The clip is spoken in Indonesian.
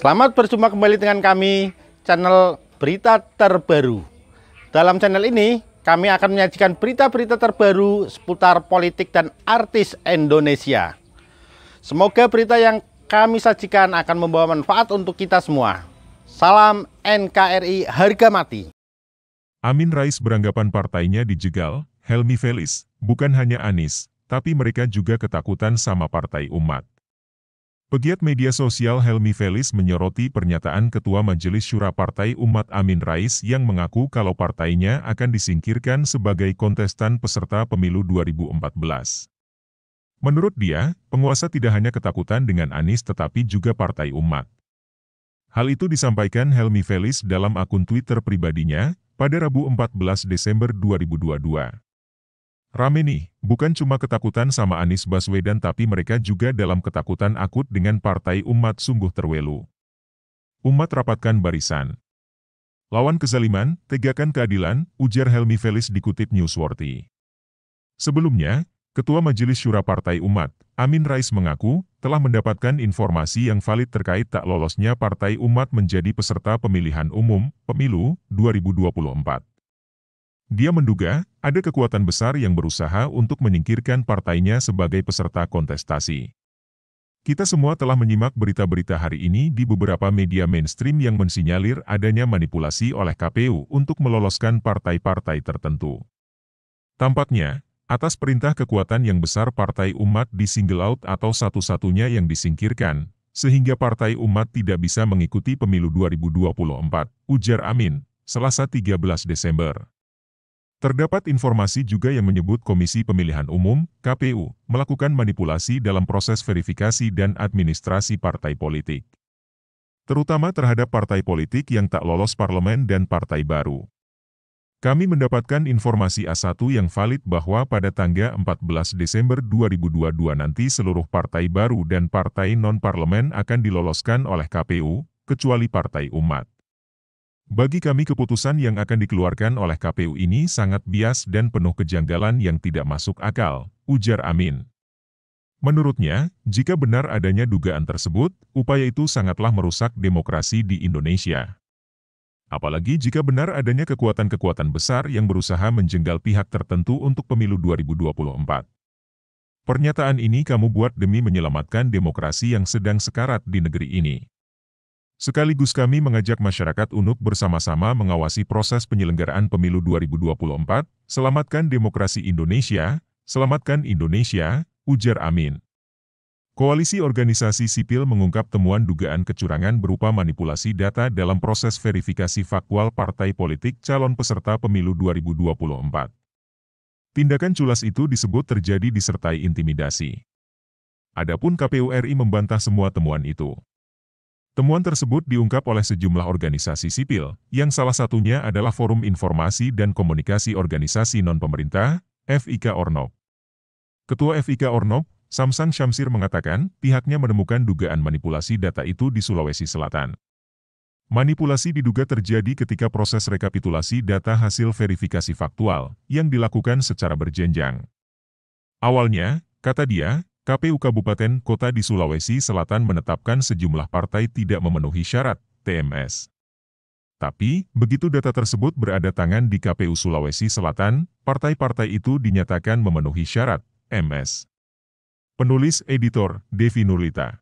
Selamat berjumpa kembali dengan kami, channel Berita Terbaru. Dalam channel ini, kami akan menyajikan berita-berita terbaru seputar politik dan artis Indonesia. Semoga berita yang kami sajikan akan membawa manfaat untuk kita semua. Salam NKRI harga mati. Amin Rais beranggapan partainya dijegal, Helmi Felis, bukan hanya Anies, tapi mereka juga ketakutan sama Partai Umat. Pegiat media sosial Helmi Felis menyoroti pernyataan Ketua Majelis Syura Partai Umat Amin Rais yang mengaku kalau partainya akan disingkirkan sebagai kontestan peserta pemilu 2014. Menurut dia, penguasa tidak hanya ketakutan dengan Anies tetapi juga Partai Umat. Hal itu disampaikan Helmi Felis dalam akun Twitter pribadinya pada Rabu 14 Desember 2022. Rame nih, bukan cuma ketakutan sama Anies Baswedan tapi mereka juga dalam ketakutan akut dengan Partai Umat sungguh terwelu. Umat rapatkan barisan. Lawan kezaliman, tegakkan keadilan, ujar Helmi Felis dikutip Newsworthy. Sebelumnya, Ketua Majelis Syura Partai Umat, Amin Rais mengaku, telah mendapatkan informasi yang valid terkait tak lolosnya Partai Umat menjadi peserta pemilihan umum, pemilu, 2024. Dia menduga, ada kekuatan besar yang berusaha untuk menyingkirkan partainya sebagai peserta kontestasi. Kita semua telah menyimak berita-berita hari ini di beberapa media mainstream yang mensinyalir adanya manipulasi oleh KPU untuk meloloskan partai-partai tertentu. Tampaknya, atas perintah kekuatan yang besar Partai Umat di single out atau satu-satunya yang disingkirkan, sehingga Partai Umat tidak bisa mengikuti pemilu 2024, ujar Amin, Selasa 13 Desember. Terdapat informasi juga yang menyebut Komisi Pemilihan Umum, KPU, melakukan manipulasi dalam proses verifikasi dan administrasi partai politik. Terutama terhadap partai politik yang tak lolos parlemen dan partai baru. Kami mendapatkan informasi A1 yang valid bahwa pada tanggal 14 Desember 2022 nanti seluruh partai baru dan partai non-parlemen akan diloloskan oleh KPU, kecuali Partai Umat. Bagi kami keputusan yang akan dikeluarkan oleh KPU ini sangat bias dan penuh kejanggalan yang tidak masuk akal, ujar Amin. Menurutnya, jika benar adanya dugaan tersebut, upaya itu sangatlah merusak demokrasi di Indonesia. Apalagi jika benar adanya kekuatan-kekuatan besar yang berusaha menjenggal pihak tertentu untuk pemilu 2024. Pernyataan ini kamu buat demi menyelamatkan demokrasi yang sedang sekarat di negeri ini. Sekaligus kami mengajak masyarakat untuk bersama-sama mengawasi proses penyelenggaraan pemilu 2024, selamatkan demokrasi Indonesia, selamatkan Indonesia, ujar Amin. Koalisi organisasi sipil mengungkap temuan dugaan kecurangan berupa manipulasi data dalam proses verifikasi faktual partai politik calon peserta pemilu 2024. Tindakan culas itu disebut terjadi disertai intimidasi. Adapun KPU RI membantah semua temuan itu. Temuan tersebut diungkap oleh sejumlah organisasi sipil, yang salah satunya adalah Forum Informasi dan Komunikasi Organisasi Non-Pemerintah, FIK Ornop. Ketua FIK Ornop, Samsan Syamsir mengatakan, pihaknya menemukan dugaan manipulasi data itu di Sulawesi Selatan. Manipulasi diduga terjadi ketika proses rekapitulasi data hasil verifikasi faktual, yang dilakukan secara berjenjang. Awalnya, kata dia, KPU Kabupaten Kota di Sulawesi Selatan menetapkan sejumlah partai tidak memenuhi syarat, TMS. Tapi, begitu data tersebut berada tangan di KPU Sulawesi Selatan, partai-partai itu dinyatakan memenuhi syarat, MS. Penulis Editor, Devi Nurlita.